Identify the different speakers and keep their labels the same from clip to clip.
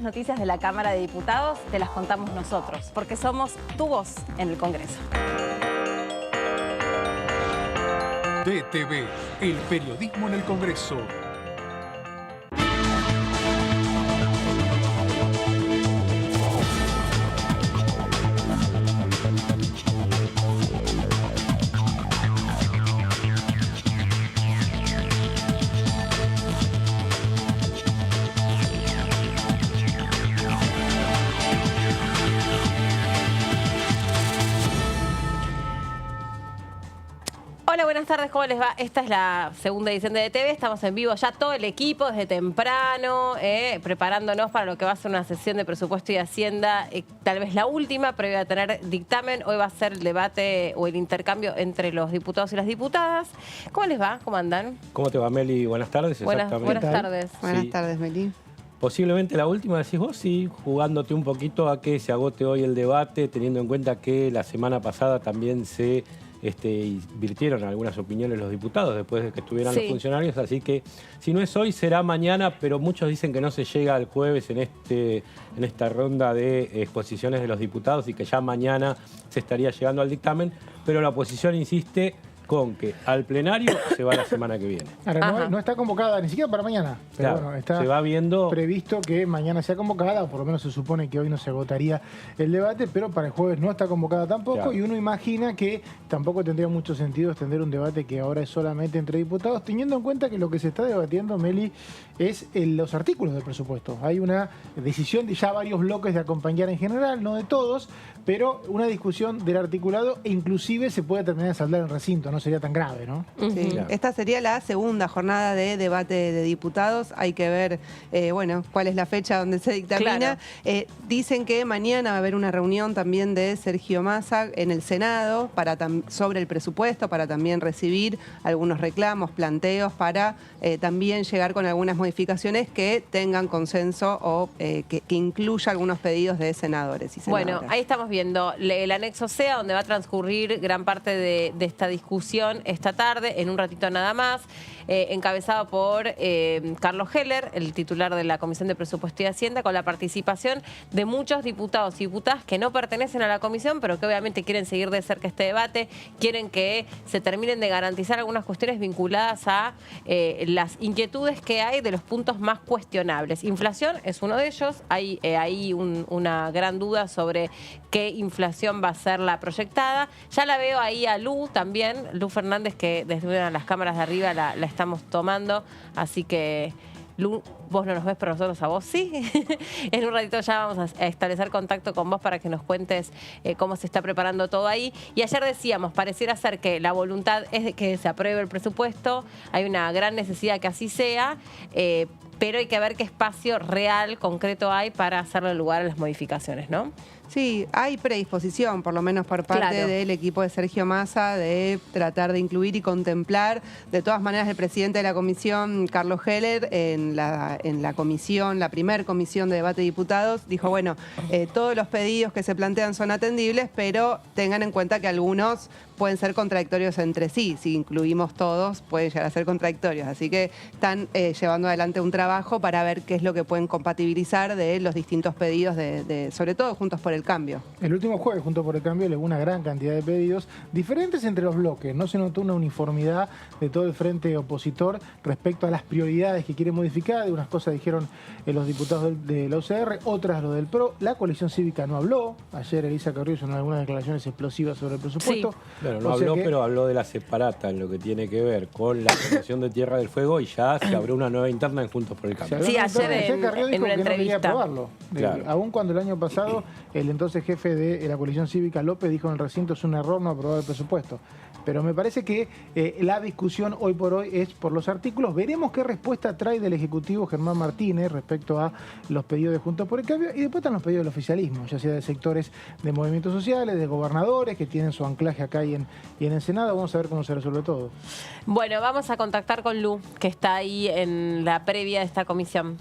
Speaker 1: últimas noticias de la Cámara de Diputados te las contamos nosotros, porque somos tu voz en el Congreso.
Speaker 2: DTV, el periodismo en el Congreso.
Speaker 1: Hola, buenas tardes, ¿cómo les va? Esta es la segunda edición de DTV, estamos en vivo ya todo el equipo desde temprano, preparándonos para lo que va a ser una sesión de presupuesto y hacienda, tal vez la última, pero iba a tener dictamen. Hoy va a ser el debate o el intercambio entre los diputados y las diputadas. ¿Cómo les va? ¿Cómo andan?
Speaker 3: ¿Cómo te va, Meli? Buenas tardes.
Speaker 1: Buenas tardes.
Speaker 4: Buenas tardes, Meli.
Speaker 3: Posiblemente la última, decís vos, sí, jugándote un poquito a que se agote hoy el debate, teniendo en cuenta que la semana pasada también se invirtieron algunas opiniones los diputados después de que estuvieran los funcionarios, así que si no es hoy será mañana, pero muchos dicen que no se llega al jueves en esta ronda de exposiciones de los diputados y que ya mañana se estaría llegando al dictamen, pero la oposición insiste con que al plenario se va la semana que viene.
Speaker 5: Ahora, no está convocada ni siquiera para mañana, pero
Speaker 3: claro,
Speaker 5: bueno, está
Speaker 3: se va viendo
Speaker 5: previsto que mañana sea convocada, o por lo menos se supone que hoy no se agotaría el debate, pero para el jueves no está convocada tampoco, claro. Y uno imagina que tampoco tendría mucho sentido extender un debate que ahora es solamente entre diputados, teniendo en cuenta que lo que se está debatiendo, Meli, es los artículos del presupuesto. Hay una decisión de ya varios bloques de acompañar en general, no de todos, pero una discusión del articulado e inclusive se puede terminar de saldar en recinto, no sería tan grave, ¿no?
Speaker 4: Sí. Claro. Esta sería la segunda jornada de debate de diputados. Hay que ver, cuál es la fecha donde se dictamina. Claro. Dicen que mañana va a haber una reunión también de Sergio Massa en el Senado sobre el presupuesto, para también recibir algunos reclamos, planteos, para también llegar con algunas modificaciones que tengan consenso o que incluya algunos pedidos de senadores y senadoras.
Speaker 1: Bueno, ahí estamos viendo el anexo C, donde va a transcurrir gran parte de esta discusión esta tarde, en un ratito nada más, encabezado por Carlos Heller, el titular de la Comisión de Presupuesto y Hacienda, con la participación de muchos diputados y diputadas que no pertenecen a la comisión, pero que obviamente quieren seguir de cerca este debate, quieren que se terminen de garantizar algunas cuestiones vinculadas a las inquietudes que hay de los puntos más cuestionables. Inflación es uno de ellos, hay una gran duda sobre qué inflación va a ser la proyectada. Ya la veo ahí a Lu también, Lu Fernández, que desde una de las cámaras de arriba la estamos tomando, así que Lu, vos no nos ves, pero nosotros a vos sí. En un ratito ya vamos a establecer contacto con vos para que nos cuentes cómo se está preparando todo ahí. Y ayer decíamos, pareciera ser que la voluntad es de que se apruebe el presupuesto, hay una gran necesidad que así sea, pero hay que ver qué espacio real, concreto hay para hacerle lugar a las modificaciones, ¿no?
Speaker 4: Sí, hay predisposición, por lo menos por parte del equipo de Sergio Massa, de tratar de incluir y contemplar. De todas maneras, el presidente de la comisión, Carlos Heller, en la comisión, la primer comisión de debate de diputados, dijo, bueno, todos los pedidos que se plantean son atendibles, pero tengan en cuenta que algunos pueden ser contradictorios entre sí. Si incluimos todos, pueden llegar a ser contradictorios. Así que están llevando adelante un trabajo para ver qué es lo que pueden compatibilizar de los distintos pedidos, sobre todo Juntos por el Cambio.
Speaker 5: El último jueves, Juntos por el Cambio, le hubo una gran cantidad de pedidos diferentes entre los bloques. No se notó una uniformidad de todo el frente opositor respecto a las prioridades que quiere modificar. De unas cosas dijeron los diputados de la UCR, otras lo del PRO. La coalición cívica no habló. Ayer Elisa Carrillo hizo algunas declaraciones explosivas sobre el presupuesto.
Speaker 1: Sí.
Speaker 3: Bueno, no habló, pero habló de la separata en lo que tiene que ver con la Comisión de Tierra del Fuego, y ya se abrió una nueva interna en Juntos por el Cambio.
Speaker 1: Sí, ayer en una entrevista.
Speaker 5: No aprobarlo. Claro. Aún cuando el año pasado el entonces jefe de la coalición cívica, López, dijo en el recinto: es un error no aprobar el presupuesto. Pero me parece que la discusión hoy por hoy es por los artículos. Veremos qué respuesta trae del Ejecutivo Germán Martínez respecto a los pedidos de Juntos por el Cambio, y después están los pedidos del oficialismo, ya sea de sectores de movimientos sociales, de gobernadores que tienen su anclaje acá y en el Senado. Vamos a ver cómo se resuelve todo.
Speaker 1: Bueno, vamos a contactar con Lu, que está ahí en la previa de esta comisión.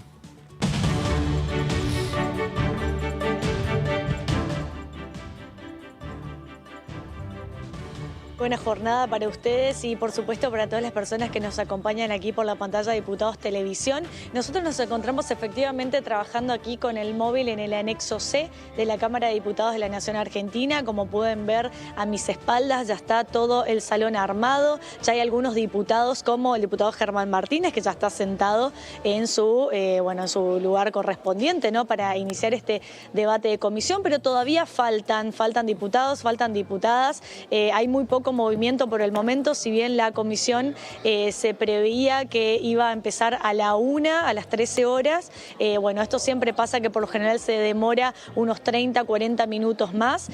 Speaker 6: Buena jornada para ustedes y por supuesto para todas las personas que nos acompañan aquí por la pantalla de Diputados Televisión. Nosotros nos encontramos efectivamente trabajando aquí con el móvil en el anexo C de la Cámara de Diputados de la Nación Argentina. Como pueden ver a mis espaldas ya está todo el salón armado. Ya hay algunos diputados como el diputado Germán Martínez, que ya está sentado en su, en su lugar correspondiente, ¿no?, para iniciar este debate de comisión, pero todavía faltan diputados, faltan diputadas. Hay muy poco movimiento por el momento, si bien la comisión se preveía que iba a empezar a la 1, a las 13 horas. Esto siempre pasa que por lo general se demora unos 30, 40 minutos más,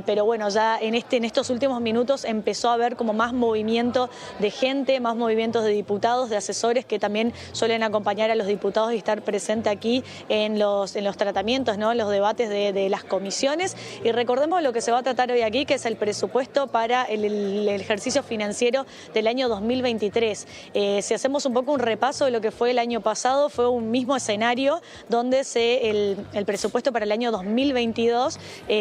Speaker 6: pero bueno, ya en estos últimos minutos empezó a haber como más movimiento de gente, más movimientos de diputados, de asesores que también suelen acompañar a los diputados y estar presente aquí en los tratamientos, ¿no?, en los debates de las comisiones. Y recordemos lo que se va a tratar hoy aquí, que es el presupuesto para el ejercicio financiero del año 2023. Si hacemos un poco un repaso de lo que fue el año pasado, fue un mismo escenario donde el presupuesto para el año 2022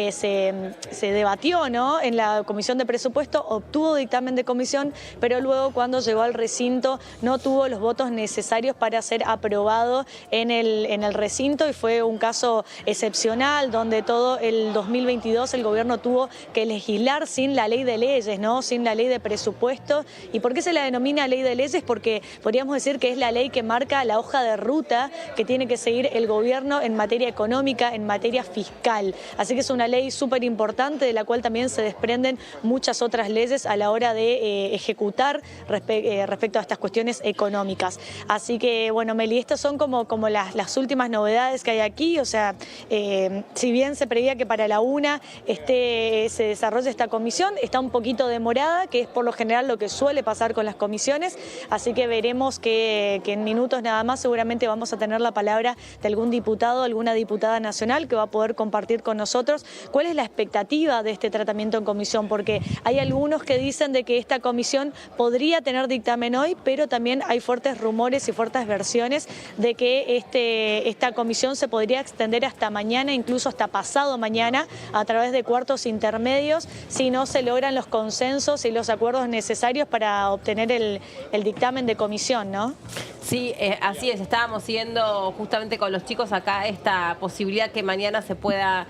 Speaker 6: se debatió, ¿no?, en la Comisión de Presupuesto, obtuvo dictamen de comisión, pero luego cuando llegó al recinto no tuvo los votos necesarios para ser aprobado en el recinto, y fue un caso excepcional donde todo el 2022 el gobierno tuvo que legislar sin la ley de leyes, ¿no?, sin la ley de presupuesto. ¿Y por qué se la denomina ley de leyes? Porque podríamos decir que es la ley que marca la hoja de ruta que tiene que seguir el gobierno en materia económica, en materia fiscal. Así que es una ley súper importante de la cual también se desprenden muchas otras leyes a la hora de ejecutar respecto a estas cuestiones económicas. Así que, bueno, Meli, estas son como las últimas novedades que hay aquí. O sea, si bien se preveía que para la 1 se desarrolle esta comisión, está un poquito demorada, que es por lo general lo que suele pasar con las comisiones, así que veremos que en minutos nada más seguramente vamos a tener la palabra de algún diputado, alguna diputada nacional que va a poder compartir con nosotros cuál es la expectativa de este tratamiento en comisión, porque hay algunos que dicen de que esta comisión podría tener dictamen hoy, pero también hay fuertes rumores y fuertes versiones de que esta comisión se podría extender hasta mañana, incluso hasta pasado mañana, a través de cuartos intermedios, si no se logran los consensos y los acuerdos necesarios para obtener el dictamen de comisión, ¿no?
Speaker 1: Sí, así es. Estábamos siguiendo justamente con los chicos acá esta posibilidad que mañana se pueda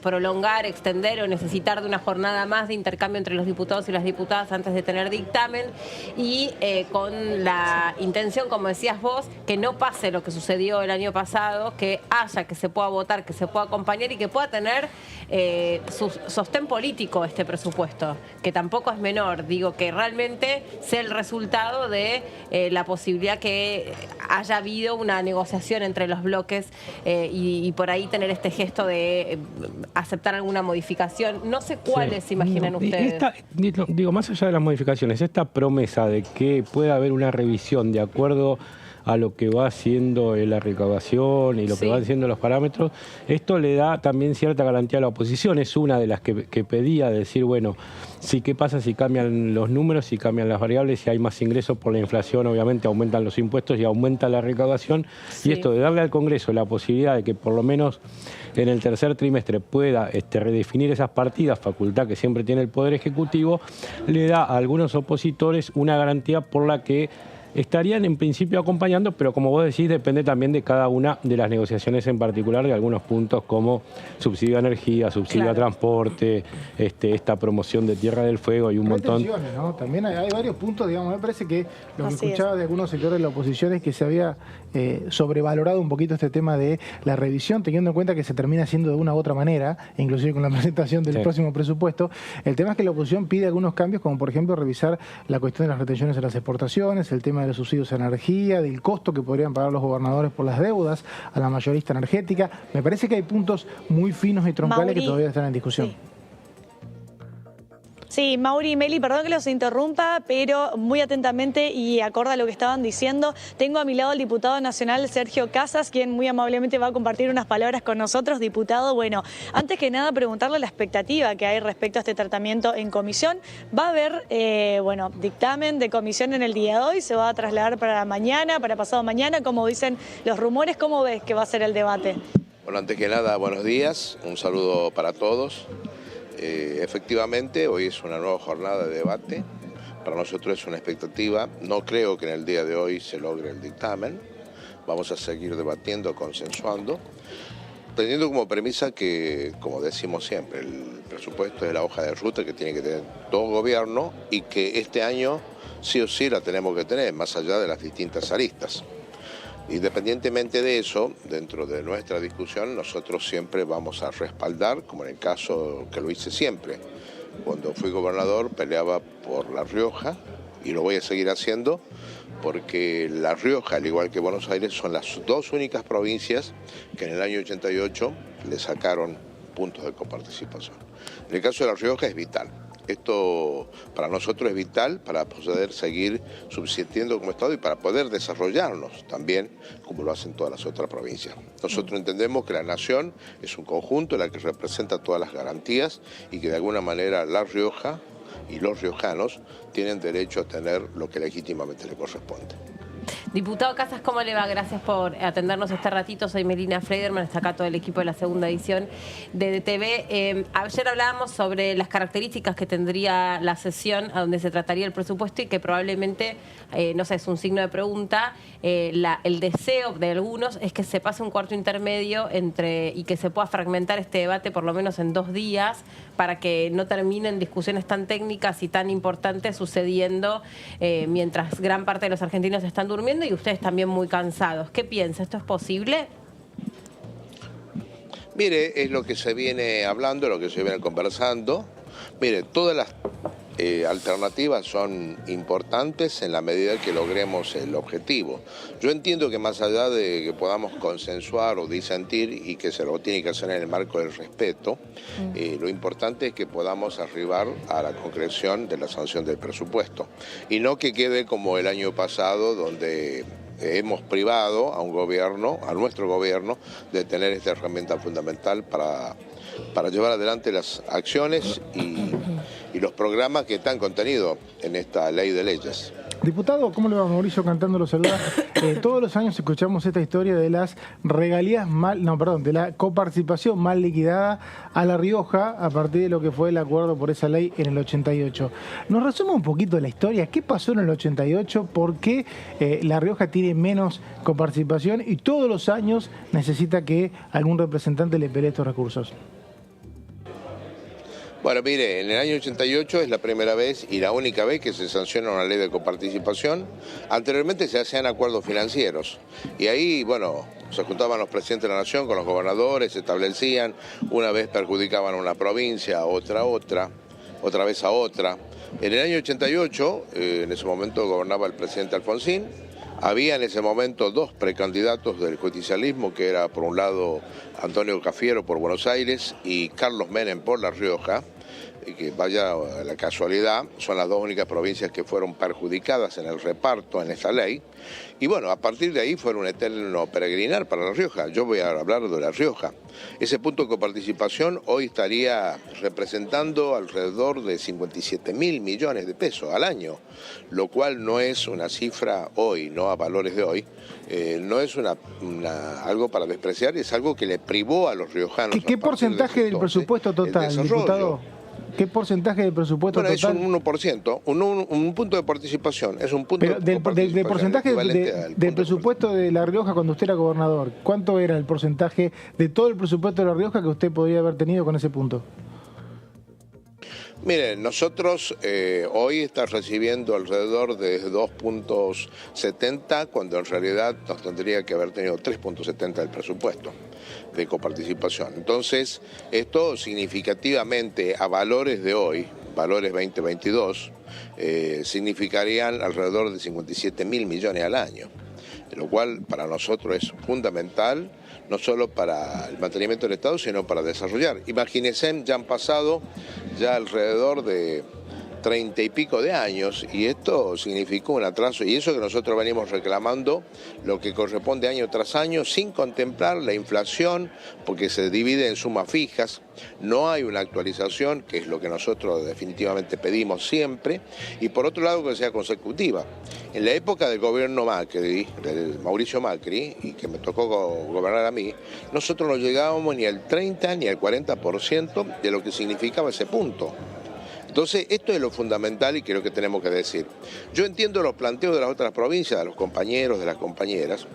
Speaker 1: prolongar, extender o necesitar de una jornada más de intercambio entre los diputados y las diputadas antes de tener dictamen, y con la intención, como decías vos, que no pase lo que sucedió el año pasado, que se pueda votar, que se pueda acompañar y que pueda tener su sostén político este presupuesto, que tampoco es menor. Digo, que realmente sea el resultado de la posibilidad que haya habido una negociación entre los bloques y por ahí tener este gesto de aceptar alguna modificación. No sé cuáles se imaginan ustedes.
Speaker 3: Más allá de las modificaciones, esta promesa de que pueda haber una revisión de acuerdo a lo que va haciendo la recaudación y lo que van siendo los parámetros, esto le da también cierta garantía a la oposición. Es una de las que pedía, decir, bueno, sí, ¿qué pasa si cambian los números, si cambian las variables, si hay más ingresos por la inflación? Obviamente aumentan los impuestos y aumenta la recaudación. Y esto de darle al Congreso la posibilidad de que por lo menos en el tercer trimestre pueda redefinir esas partidas, facultad que siempre tiene el Poder Ejecutivo, le da a algunos opositores una garantía por la que estarían en principio acompañando, pero como vos decís, depende también de cada una de las negociaciones en particular, de algunos puntos como subsidio a energía, subsidio a transporte, esta promoción de Tierra del Fuego y un montón.
Speaker 5: ¿No? También hay varios puntos, digamos, me parece que lo que escuchaba de algunos sectores de la oposición es que se había sobrevalorado un poquito este tema de la revisión, teniendo en cuenta que se termina haciendo de una u otra manera, inclusive con la presentación del próximo presupuesto. El tema es que la oposición pide algunos cambios, como por ejemplo revisar la cuestión de las retenciones a las exportaciones, el tema de los subsidios a energía, del costo que podrían pagar los gobernadores por las deudas a la mayorista energética. Me parece que hay puntos muy finos y troncales que todavía están en discusión.
Speaker 6: Sí, Mauri y Meli, perdón que los interrumpa, pero muy atentamente y acorde a lo que estaban diciendo, tengo a mi lado al diputado nacional Sergio Casas, quien muy amablemente va a compartir unas palabras con nosotros. Diputado, bueno, antes que nada preguntarle la expectativa que hay respecto a este tratamiento en comisión. ¿Va a haber, dictamen de comisión en el día de hoy? ¿Se va a trasladar para mañana, para pasado mañana? Como dicen los rumores, ¿cómo ves que va a ser el debate?
Speaker 7: Bueno, antes que nada, buenos días, un saludo para todos. Efectivamente, hoy es una nueva jornada de debate. Para nosotros es una expectativa. No creo que en el día de hoy se logre el dictamen. Vamos a seguir debatiendo, consensuando, teniendo como premisa que, como decimos siempre, el presupuesto es la hoja de ruta que tiene que tener todo gobierno y que este año sí o sí la tenemos que tener, más allá de las distintas aristas. Independientemente de eso, dentro de nuestra discusión, nosotros siempre vamos a respaldar, como en el caso que lo hice siempre. Cuando fui gobernador peleaba por La Rioja y lo voy a seguir haciendo porque La Rioja, al igual que Buenos Aires, son las dos únicas provincias que en el año 88 le sacaron puntos de coparticipación. En el caso de La Rioja es vital. Esto para nosotros es vital para poder seguir subsistiendo como Estado y para poder desarrollarnos también como lo hacen todas las otras provincias. Nosotros entendemos que la nación es un conjunto en el que representa todas las garantías y que de alguna manera La Rioja y los riojanos tienen derecho a tener lo que legítimamente le corresponde.
Speaker 1: Diputado Casas, ¿cómo le va? Gracias por atendernos este ratito. Soy Melina Frederman, está acá todo el equipo de la segunda edición de DTV. Ayer hablábamos sobre las características que tendría la sesión a donde se trataría el presupuesto y que probablemente, no sé, es un signo de pregunta. El deseo de algunos es que se pase un cuarto intermedio y que se pueda fragmentar este debate por lo menos en 2 días para que no terminen discusiones tan técnicas y tan importantes sucediendo mientras gran parte de los argentinos están durmiendo y ustedes también muy cansados. ¿Qué piensa? ¿Esto es posible?
Speaker 7: Mire, es lo que se viene hablando, lo que se viene conversando. Mire, todas las alternativas son importantes en la medida que logremos el objetivo. Yo entiendo que más allá de que podamos consensuar o disentir y que se lo tiene que hacer en el marco del respeto, lo importante es que podamos arribar a la concreción de la sanción del presupuesto y no que quede como el año pasado donde hemos privado a un gobierno, a nuestro gobierno, de tener esta herramienta fundamental para llevar adelante las acciones y los programas que están contenidos en esta ley de leyes.
Speaker 5: Diputado, ¿cómo le va? Mauricio Cantando lo saluda. Todos los años escuchamos esta historia de las regalías de la coparticipación mal liquidada a La Rioja a partir de lo que fue el acuerdo por esa ley en el 88. ¿Nos resume un poquito la historia? ¿Qué pasó en el 88? ¿Por qué La Rioja tiene menos coparticipación y todos los años necesita que algún representante le pelee estos recursos?
Speaker 7: Bueno, mire, en el año 88 es la primera vez y la única vez que se sanciona una ley de coparticipación. Anteriormente se hacían acuerdos financieros y ahí, bueno, se juntaban los presidentes de la nación con los gobernadores, se establecían, una vez perjudicaban a una provincia, otra vez a otra. En el año 88, en ese momento gobernaba el presidente Alfonsín. Había en ese momento 2 precandidatos del justicialismo, que era por un lado Antonio Cafiero por Buenos Aires y Carlos Menem por La Rioja, y que vaya la casualidad, son las 2 únicas provincias que fueron perjudicadas en el reparto en esta ley. Y bueno, a partir de ahí fue un eterno peregrinar para La Rioja. Yo voy a hablar de La Rioja. Ese punto de coparticipación hoy estaría representando alrededor de 57.000 millones de pesos al año, lo cual no es una cifra hoy, no a valores de hoy, no es algo para despreciar, es algo que le privó a los riojanos.
Speaker 5: ¿Qué porcentaje del presupuesto total, diputado? ¿Qué porcentaje del presupuesto total?
Speaker 7: Es un 1%, un punto de participación, es un punto
Speaker 5: del porcentaje del presupuesto de La Rioja cuando usted era gobernador. ¿Cuánto era el porcentaje de todo el presupuesto de La Rioja que usted podría haber tenido con ese punto?
Speaker 7: Miren, nosotros hoy estamos recibiendo alrededor de 2.70, cuando en realidad nos tendría que haber tenido 3.70 del presupuesto de coparticipación. Entonces, esto significativamente a valores de hoy, valores 2022, significarían alrededor de 57.000 millones al año, lo cual para nosotros es fundamental, no solo para el mantenimiento del Estado, sino para desarrollar. Imagínense, ya han pasado alrededor de 30 y pico de años, y esto significó un atraso, y eso que nosotros venimos reclamando lo que corresponde año tras año, sin contemplar la inflación, porque se divide en sumas fijas, no hay una actualización, que es lo que nosotros definitivamente pedimos siempre, y por otro lado que sea consecutiva. En la época del gobierno Macri, del Mauricio Macri, y que me tocó gobernar a mí, nosotros no llegábamos ni al 30 ni al 40% de lo que significaba ese punto. Entonces, esto es lo fundamental y creo que tenemos que decir. Yo entiendo los planteos de las otras provincias, de los compañeros, de las compañeras,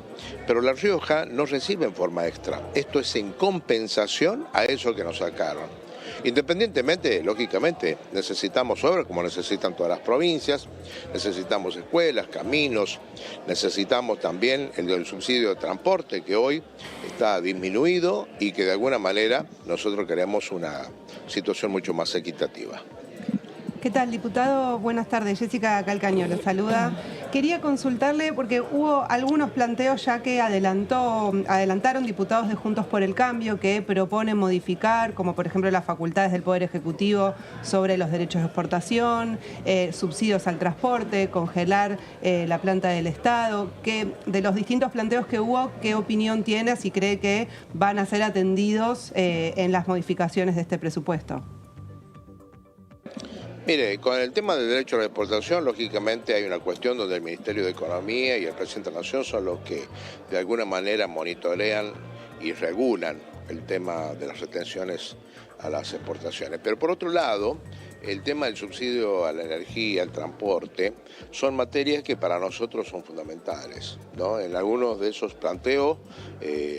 Speaker 7: pero La Rioja no recibe en forma extra. Esto es en compensación a eso que nos sacaron. Independientemente, lógicamente, necesitamos obras como necesitan todas las provincias, necesitamos escuelas, caminos, necesitamos también el subsidio de transporte que hoy está disminuido y que de alguna manera nosotros queremos una situación mucho más equitativa.
Speaker 4: ¿Qué tal, diputado? Buenas tardes. Jessica Calcaño le saluda. Quería consultarle, porque hubo algunos planteos ya que adelantaron diputados de Juntos por el Cambio que proponen modificar, como por ejemplo las facultades del Poder Ejecutivo sobre los derechos de exportación, subsidios al transporte, congelar la planta del Estado. De los distintos planteos que hubo, ¿qué opinión tiene si cree que van a ser atendidos en las modificaciones de este presupuesto?
Speaker 7: Mire, con el tema del derecho a la exportación, lógicamente hay una cuestión donde el Ministerio de Economía y el Presidente de la Nación son los que de alguna manera monitorean y regulan el tema de las retenciones a las exportaciones. Pero por otro lado, el tema del subsidio a la energía, al transporte, son materias que para nosotros son fundamentales, ¿no? En algunos de esos planteos,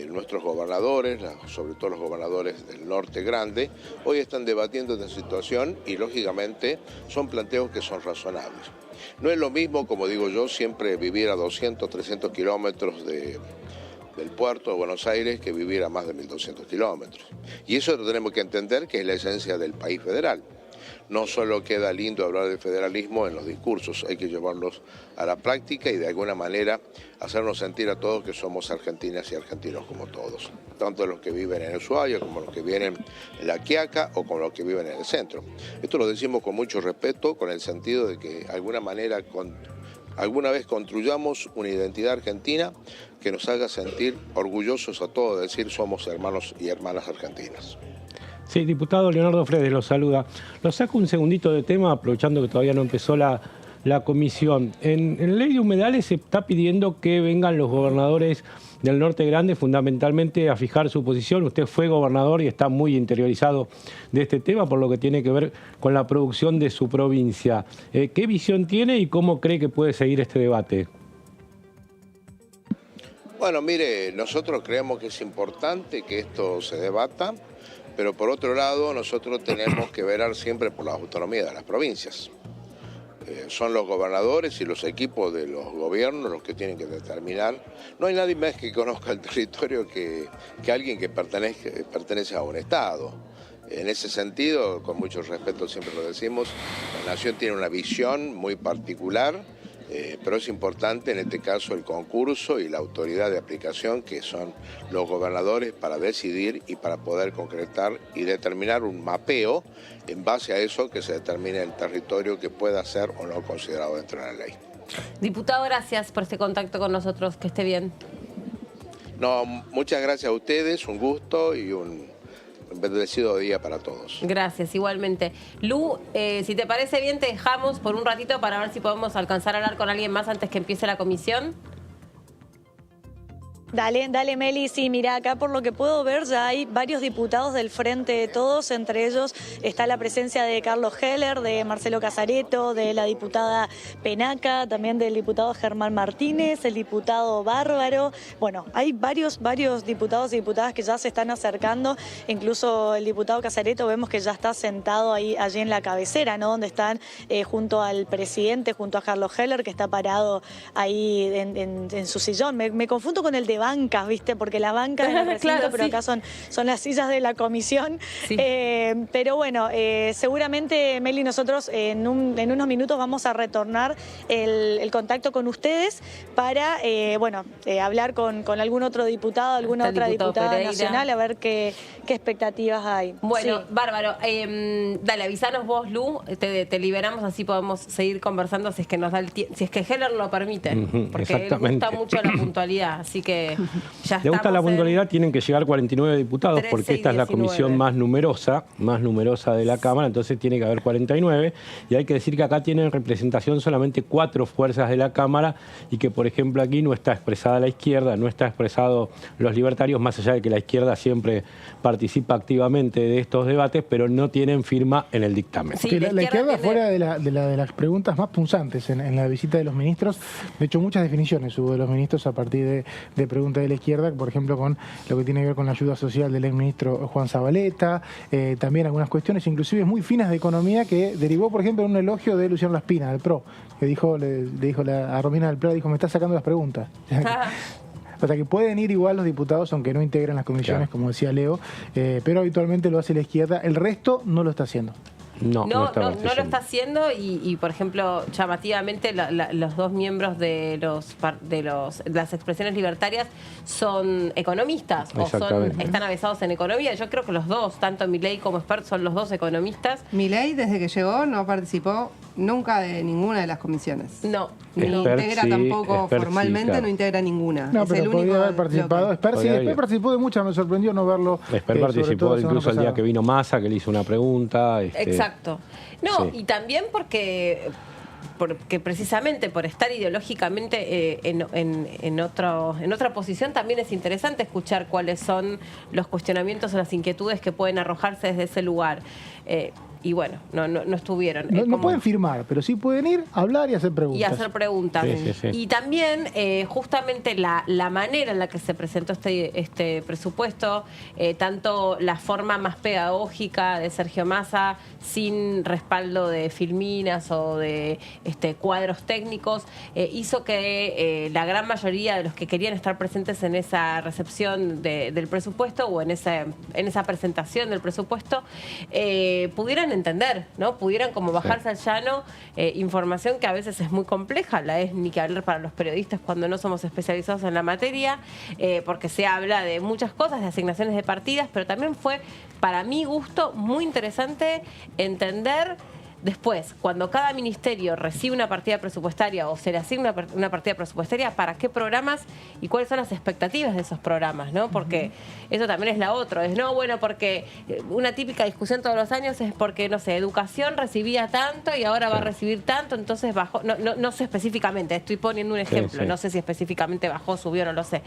Speaker 7: nuestros gobernadores, sobre todo los gobernadores del norte grande, hoy están debatiendo esta situación y lógicamente son planteos que son razonables. No es lo mismo, como digo yo, siempre vivir a 200, 300 kilómetros del puerto de Buenos Aires que vivir a más de 1.200 kilómetros. Y eso lo tenemos que entender que es la esencia del país federal. No solo queda lindo hablar del federalismo en los discursos, hay que llevarlos a la práctica y de alguna manera hacernos sentir a todos que somos argentinas y argentinos como todos, tanto los que viven en Ushuaia como los que viven en La Quiaca o como los que viven en el centro. Esto lo decimos con mucho respeto, con el sentido de que de alguna manera alguna vez construyamos una identidad argentina que nos haga sentir orgullosos a todos, de decir somos hermanos y hermanas argentinas.
Speaker 3: Sí, diputado Leonardo Fredes lo saluda. Lo saco un segundito de tema, aprovechando que todavía no empezó la comisión. En la ley de humedales se está pidiendo que vengan los gobernadores del Norte Grande fundamentalmente a fijar su posición. Usted fue gobernador y está muy interiorizado de este tema por lo que tiene que ver con la producción de su provincia. ¿Qué visión tiene y cómo cree que puede seguir este debate?
Speaker 7: Bueno, mire, nosotros creemos que es importante que esto se debata, pero por otro lado nosotros tenemos que velar siempre por la autonomía de las provincias. Son los gobernadores y los equipos de los gobiernos los que tienen que determinar. No hay nadie más que conozca el territorio que alguien que pertenece a un Estado. En ese sentido, con mucho respeto siempre lo decimos, la Nación tiene una visión muy particular, pero es importante en este caso el concurso y la autoridad de aplicación que son los gobernadores para decidir y para poder concretar y determinar un mapeo en base a eso que se determine el territorio que pueda ser o no considerado dentro de la ley.
Speaker 1: Diputado, gracias por este contacto con nosotros, que esté bien.
Speaker 7: No, muchas gracias a ustedes, un gusto y un bendecido día para todos.
Speaker 1: Gracias, igualmente. Lu, si te parece bien, te dejamos por un ratito para ver si podemos alcanzar a hablar con alguien más antes que empiece la comisión.
Speaker 6: Dale, Meli. Sí, mira, acá por lo que puedo ver ya hay varios diputados del Frente de Todos, entre ellos está la presencia de Carlos Heller, de Marcelo Casareto, de la diputada Penaca, también del diputado Germán Martínez, el diputado Bárbaro. Bueno, hay varios diputados y diputadas que ya se están acercando, incluso el diputado Casareto vemos que ya está sentado allí en la cabecera, ¿no? Donde están junto al presidente, junto a Carlos Heller, que está parado ahí en su sillón. Me confundo con el de de bancas, ¿viste? Porque las bancas en el recinto,
Speaker 1: Claro,
Speaker 6: pero
Speaker 1: sí.
Speaker 6: acá son las sillas de la comisión.
Speaker 1: Sí.
Speaker 6: Pero bueno, seguramente, Meli, nosotros en unos minutos vamos a retornar el contacto con ustedes para, hablar con algún otro diputado, alguna
Speaker 1: Hasta el
Speaker 6: otra
Speaker 1: diputado
Speaker 6: diputada
Speaker 1: Pereira.
Speaker 6: nacional, a ver qué expectativas hay.
Speaker 1: Bueno,
Speaker 6: Sí.
Speaker 1: bárbaro. Dale, avisanos vos, Lu, te liberamos, así podemos seguir conversando si es que nos da el si es que Heller lo permite, porque le
Speaker 3: exactamente.
Speaker 1: gusta mucho la puntualidad, así que ya
Speaker 3: Le gusta la
Speaker 1: estamos en
Speaker 3: puntualidad, tienen que llegar 49 diputados
Speaker 1: 13
Speaker 3: porque
Speaker 1: y
Speaker 3: esta es la
Speaker 1: 19.
Speaker 3: comisión más numerosa de la Cámara, entonces tiene que haber 49 y hay que decir que acá tienen representación solamente 4 fuerzas de la Cámara y que, por ejemplo, aquí no está expresada la izquierda, no está expresado los libertarios, más allá de que la izquierda siempre participa activamente de estos debates, pero no tienen firma en el dictamen.
Speaker 1: Sí,
Speaker 5: Que la izquierda
Speaker 1: tiene-
Speaker 5: fuera de las preguntas más punzantes en la visita de los ministros. De hecho, muchas definiciones hubo de los ministros a partir de preguntas de la izquierda, por ejemplo, con lo que tiene que ver con la ayuda social del exministro Juan Zabaleta, también algunas cuestiones inclusive muy finas de economía que derivó, por ejemplo, en un elogio de Luciano Laspina, del PRO, que le dijo a Romina del PRO, dijo, me está sacando las preguntas. O sea que pueden ir igual los diputados, aunque no integran las comisiones,
Speaker 3: Claro.
Speaker 5: como decía Leo, pero habitualmente lo hace la izquierda. El resto no lo está haciendo.
Speaker 3: No
Speaker 1: No
Speaker 3: está
Speaker 1: lo
Speaker 3: abasteciendo.
Speaker 1: está haciendo y, por ejemplo, llamativamente los dos miembros de las expresiones libertarias son economistas o
Speaker 3: Exactamente.
Speaker 1: están avesados en economía. Yo creo que los dos, tanto Milei como Spert, son los dos economistas.
Speaker 4: Milei, desde que llegó, no participó nunca de ninguna de las comisiones.
Speaker 1: No,
Speaker 4: Ni
Speaker 3: Expert
Speaker 4: integra
Speaker 3: sí,
Speaker 4: tampoco
Speaker 3: Expert sí,
Speaker 4: formalmente,
Speaker 3: claro.
Speaker 4: no integra ninguna.
Speaker 5: No,
Speaker 4: Es
Speaker 5: pero
Speaker 4: el único
Speaker 5: podría haber participado.
Speaker 4: bloque.
Speaker 5: Expert sí,
Speaker 3: Podría
Speaker 5: Expert
Speaker 3: haber.
Speaker 5: participó de muchas, me sorprendió no verlo.
Speaker 3: Expert
Speaker 5: sobre
Speaker 3: participó
Speaker 5: todo la semana
Speaker 3: incluso el día
Speaker 5: pasada.
Speaker 3: que vino Massa, que le hizo una pregunta.
Speaker 1: Exacto. No,
Speaker 3: sí.
Speaker 1: y también porque precisamente por estar ideológicamente en otra posición también es interesante escuchar cuáles son los cuestionamientos o las inquietudes que pueden arrojarse desde ese lugar. Y bueno, no estuvieron.
Speaker 5: No,
Speaker 1: Como-
Speaker 5: pueden firmar, pero sí pueden ir, hablar y hacer preguntas.
Speaker 1: y hacer preguntas.
Speaker 3: Sí.
Speaker 1: Y también justamente la manera en la que se presentó este presupuesto, tanto la forma más pedagógica de Sergio Massa, sin respaldo de filminas o de cuadros técnicos, hizo que la gran mayoría de los que querían estar presentes en esa recepción del presupuesto o en esa presentación del presupuesto pudieran entender, ¿no? Pudieran como bajarse al llano información que a veces es muy compleja, la es ni que hablar para los periodistas cuando no somos especializados en la materia, porque se habla de muchas cosas, de asignaciones de partidas, pero también fue, para mi gusto, muy interesante entender después, cuando cada ministerio recibe una partida presupuestaria o se le asigna una partida presupuestaria, para qué programas y cuáles son las expectativas de esos programas, ¿no? Porque eso también es la otra. Es porque una típica discusión todos los años es porque, no sé, educación recibía tanto y ahora va a recibir tanto, entonces bajó. No sé específicamente, estoy poniendo un ejemplo,
Speaker 3: sí.
Speaker 1: no sé si específicamente bajó, subió, no lo sé.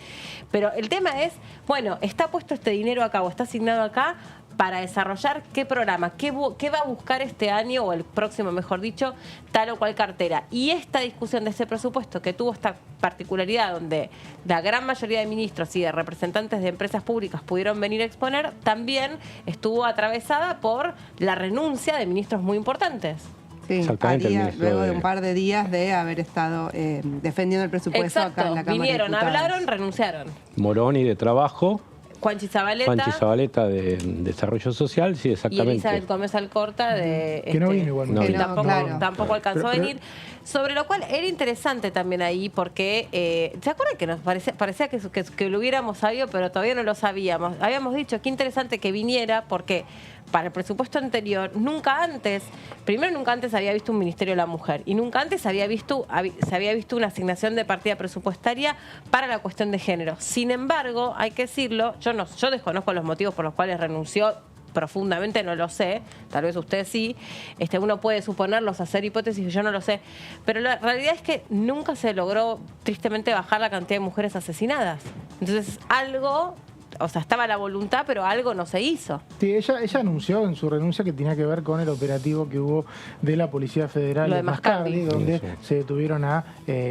Speaker 1: Pero el tema es, bueno, ¿está puesto este dinero acá o está asignado acá para desarrollar qué programa, qué va a buscar este año o el próximo, mejor dicho, tal o cual cartera? Y esta discusión de este presupuesto que tuvo esta particularidad donde la gran mayoría de ministros y de representantes de empresas públicas pudieron venir a exponer, también estuvo atravesada por la renuncia de ministros muy importantes.
Speaker 4: Sí,
Speaker 3: Exactamente, el ministro
Speaker 4: luego de
Speaker 3: de-
Speaker 4: un par de días de haber estado defendiendo el presupuesto acá en la Cámara
Speaker 1: Vinieron,
Speaker 4: de Diputados.
Speaker 1: hablaron, renunciaron.
Speaker 3: Moroni de Trabajo,
Speaker 1: Juanchi Zabaleta
Speaker 3: Juanchi Zabaleta de Desarrollo Social, sí,
Speaker 1: y
Speaker 3: exactamente.
Speaker 1: Elizabeth Gómez Alcorta de...
Speaker 5: Que no vino igual.
Speaker 3: No
Speaker 1: que
Speaker 3: vino.
Speaker 1: tampoco,
Speaker 4: Claro.
Speaker 1: tampoco alcanzó a
Speaker 5: Pero-
Speaker 1: venir. Sobre lo cual era interesante también ahí porque, ¿se acuerdan que nos parecía que lo hubiéramos sabido, pero todavía no lo sabíamos? Habíamos dicho, qué interesante que viniera porque para el presupuesto anterior, nunca antes había visto un Ministerio de la Mujer y nunca antes se había visto una asignación de partida presupuestaria para la cuestión de género. Sin embargo, hay que decirlo, yo desconozco los motivos por los cuales renunció profundamente, no lo sé, tal vez ustedes sí, uno puede suponerlos, hacer hipótesis, yo no lo sé, pero la realidad es que nunca se logró tristemente bajar la cantidad de mujeres asesinadas. Entonces, algo o sea, estaba la voluntad, pero algo no se hizo.
Speaker 5: Sí, ella anunció en su renuncia que tenía que ver con el operativo que hubo de la Policía Federal de Mascardi, donde se detuvieron a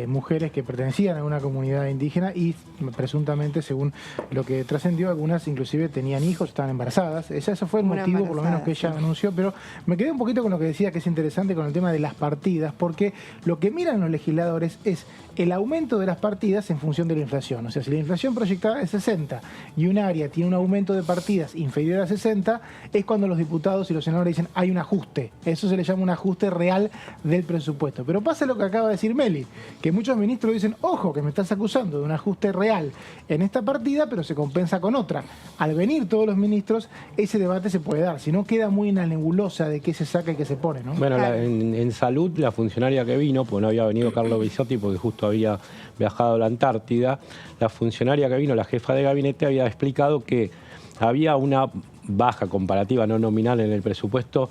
Speaker 5: mujeres que pertenecían a una comunidad indígena y presuntamente, según lo que trascendió, algunas inclusive tenían hijos, estaban embarazadas. Ese fue el motivo, por lo menos, que ella anunció, pero me quedé un poquito con lo que decía, que es interesante con el tema de las partidas, porque lo que miran los legisladores es el aumento de las partidas en función de la inflación. O sea, si la inflación proyectada es 60 y un área tiene un aumento de partidas inferior a 60, es cuando los diputados y los senadores dicen hay un ajuste. Eso se le llama un ajuste real del presupuesto. Pero pasa lo que acaba de decir Meli, que muchos ministros dicen, ojo, que me estás acusando de un ajuste real en esta partida, pero se compensa con otra. Al venir todos los ministros, ese debate se puede dar. Si no, queda muy en la nebulosa de qué se saca y qué se pone, ¿no?
Speaker 3: Bueno, en salud, la funcionaria que vino, pues no había venido Carlos Bisotti porque justo había viajado a la Antártida, la funcionaria que vino, la jefa de gabinete, había explicado que había una baja comparativa, no nominal, en el presupuesto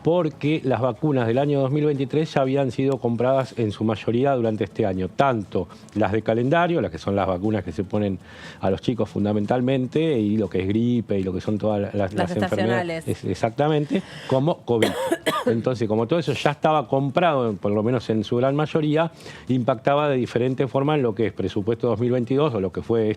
Speaker 3: porque las vacunas del año 2023 ya habían sido compradas en su mayoría durante este año, tanto las de calendario, las que son las vacunas que se ponen a los chicos fundamentalmente, y lo que es gripe y lo que son todas las enfermedades, exactamente, como COVID. Entonces, como todo eso ya estaba comprado, por lo menos en su gran mayoría, impactaba de diferente forma en lo que es presupuesto 2022 o lo que fue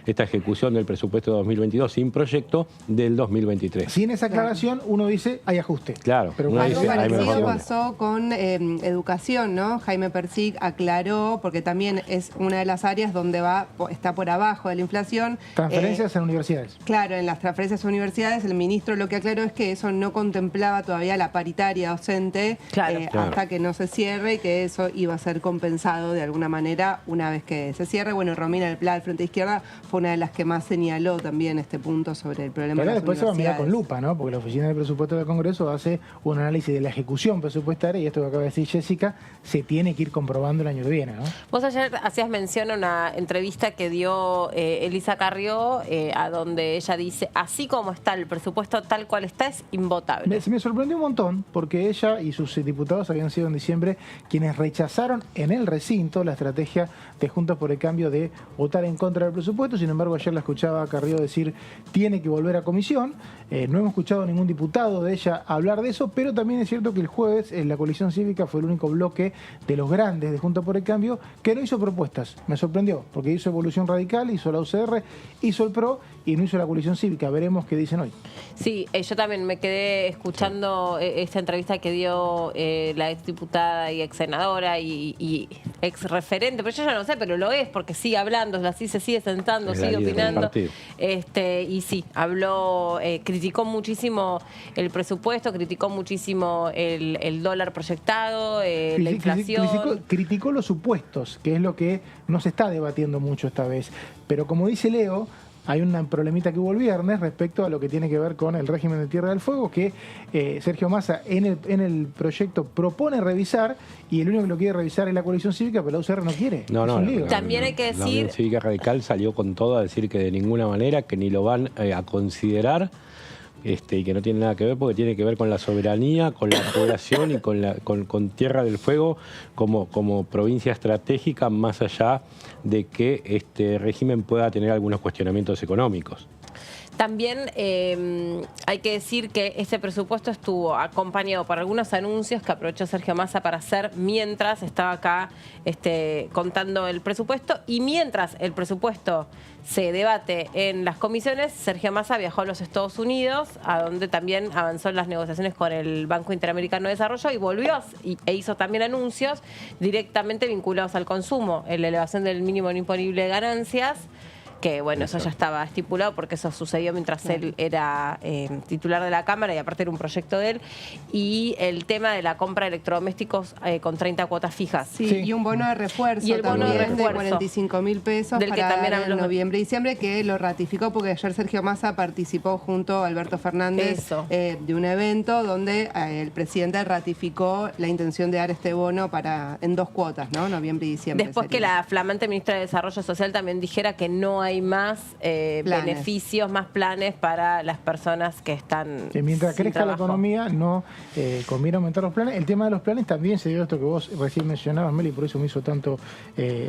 Speaker 3: esta ejecución del presupuesto 2022 sin proyecto del 2023.
Speaker 5: Sin esa aclaración, uno dice, hay ajuste.
Speaker 3: Claro.
Speaker 4: Pero algo parecido pasó con educación, ¿no? Jaime Persig aclaró, porque también es una de las áreas donde está por abajo de la inflación.
Speaker 5: Transferencias en universidades.
Speaker 4: Claro, en las transferencias a universidades, el ministro lo que aclaró es que eso no contemplaba todavía la paritaria docente hasta que no se cierre, y que eso iba a ser compensado de alguna manera una vez que se cierre. Bueno, Romina del Pla, del Frente Izquierda, fue una de las que más señaló también este punto sobre el problema de las
Speaker 5: después
Speaker 4: universidades.
Speaker 5: Se va a mirar con lupa, ¿no? Porque la Oficina del Presupuesto del Congreso hace un análisis de la ejecución presupuestaria, y esto que acaba de decir Jessica, se tiene que ir comprobando el año que viene, ¿no?
Speaker 1: Vos ayer hacías mención a una entrevista que dio Elisa Carrió, a donde ella dice, así como está el presupuesto tal cual está, es invotable.
Speaker 5: Me sorprendió un montón, porque ella y sus diputados habían sido en diciembre quienes rechazaron en el recinto la estrategia de Juntos por el Cambio de votar en contra del presupuesto. Sin embargo, ayer la escuchaba a Carrió decir, tiene que volver a comisión. No hemos escuchado a ningún diputado de ella hablar de eso, pero también es cierto que el jueves la coalición cívica fue el único bloque de los grandes de Juntos por el Cambio que no hizo propuestas. Me sorprendió, porque hizo Evolución Radical, hizo la UCR, hizo el PRO y no hizo la coalición cívica. Veremos qué dicen hoy.
Speaker 1: Sí, yo también me quedé escuchando esta entrevista que dio la exdiputada y ex senadora y ex referente, pero yo ya no sé, pero lo es, porque sigue hablando, así se sigue sentando, sigue opinando. Y sí, habló, criticó muchísimo el presupuesto, criticó muchísimo el dólar proyectado, la inflación.
Speaker 5: Criticó los supuestos, que es lo que no se está debatiendo mucho esta vez. Pero como dice Leo, hay un problemita que hubo el viernes respecto a lo que tiene que ver con el régimen de Tierra del Fuego, que Sergio Massa en el proyecto propone revisar, y el único que lo quiere revisar es la coalición cívica, pero la UCR no quiere.
Speaker 3: No,
Speaker 1: también hay que decir...
Speaker 3: La Unión Cívica Radical salió con todo a decir que de ninguna manera, que ni lo van a considerar, y que no tiene nada que ver, porque tiene que ver con la soberanía, con la población y con Tierra del Fuego como provincia estratégica, más allá de que este régimen pueda tener algunos cuestionamientos económicos.
Speaker 1: También hay que decir que este presupuesto estuvo acompañado por algunos anuncios que aprovechó Sergio Massa para hacer mientras estaba acá contando el presupuesto, y mientras el presupuesto se debate en las comisiones, Sergio Massa viajó a los Estados Unidos, a donde también avanzó en las negociaciones con el Banco Interamericano de Desarrollo, y volvió e hizo también anuncios directamente vinculados al consumo, en la elevación del mínimo no imponible de ganancias, que bueno, eso ya estaba estipulado porque eso sucedió mientras él era titular de la Cámara, y aparte era un proyecto de él, y el tema de la compra de electrodomésticos con 30 cuotas fijas.
Speaker 4: Sí, y un bono de refuerzo
Speaker 1: y el bono de
Speaker 4: 45.000 pesos
Speaker 1: del
Speaker 4: para
Speaker 1: que también
Speaker 4: dar en
Speaker 1: habló
Speaker 4: noviembre y diciembre, que lo ratificó porque ayer Sergio Massa participó junto a Alberto Fernández de un evento donde el presidente ratificó la intención de dar este bono en 2 cuotas, ¿no? Noviembre y diciembre.
Speaker 1: Después que la flamante ministra de Desarrollo Social también dijera que no hay hay más beneficios, más planes para las personas que están
Speaker 5: que mientras
Speaker 1: sin
Speaker 5: crezca la
Speaker 1: trabajo.
Speaker 5: economía no conviene aumentar los planes. El tema de los planes también se dio esto que vos recién mencionabas, Meli, por eso me hizo tanto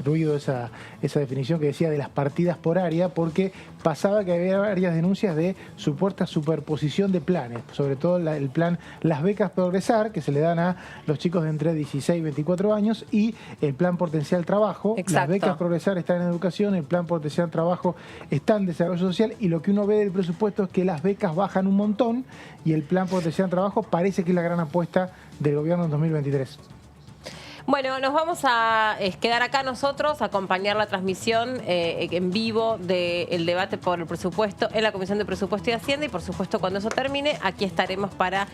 Speaker 5: ruido esa definición que decía de las partidas por área, porque pasaba que había varias denuncias de supuesta superposición de planes, sobre todo el plan Las Becas Progresar, que se le dan a los chicos de entre 16 y 24 años, y el plan Potencial Trabajo.
Speaker 1: Exacto.
Speaker 5: Las Becas Progresar están en educación, el plan Potencial Trabajo está en desarrollo social, y lo que uno ve del presupuesto es que las becas bajan un montón y el plan Potencial Trabajo parece que es la gran apuesta del gobierno en 2023.
Speaker 1: Bueno, nos vamos a quedar acá nosotros, a acompañar la transmisión en vivo del debate por el presupuesto en la Comisión de Presupuesto y Hacienda, y por supuesto cuando eso termine, aquí estaremos para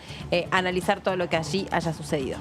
Speaker 1: analizar todo lo que allí haya sucedido.